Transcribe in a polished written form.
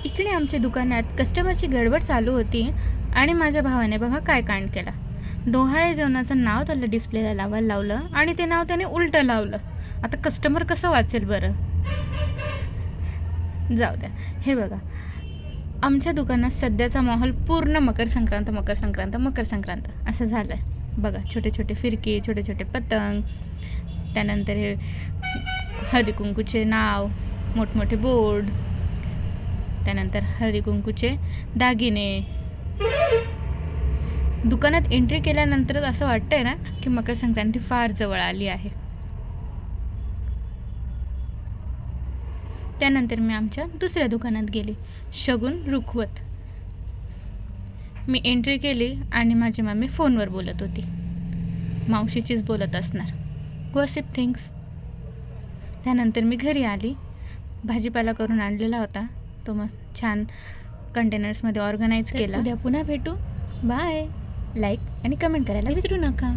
इकडे आमच्या दुकानात कस्टमरची गडबड चालू होती आणि माझ्या भावाने बघा काय कांड केला. डोहाळे जेवणाचं नाव त्याला डिस्प्लेला लावायला लावलं आणि ते नाव त्याने उलटं लावलं. आता कस्टमर कसं वाचेल बरं. जाऊ द्या. हे बघा, आमच्या दुकानात सध्याचा माहोल पूर्ण मकर संक्रांत असं झालं आहे. बघा, छोटे छोटे फिरकी, छोटे छोटे पतंग, त्यानंतर हे हळदी कुंकूचे नाव, मोठमोठे बोर्ड, त्यानंतर हळदी कुंकूचे दागिने. दुकानात एंट्री केल्यानंतरच असं वाटतंय ना की मकर संक्रांती फार जवळ आली आहे. त्यानंतर मी आमच्या दुसऱ्या दुकानात गेली, शगुन रुखवत. मी एंट्री केली आणि माझी मम्मी फोनवर बोलत होती. मावशीचीच बोलत असणार, गॉसिप थिंग्स. त्यानंतर मी घरी आली. भाजीपाला करून आणलेला होता, तो मग छान कंटेनर्समध्ये ऑर्गनाईज केला. उद्या पुन्हा भेटू. बाय. लाईक आणि कमेंट करायला विसरू नका.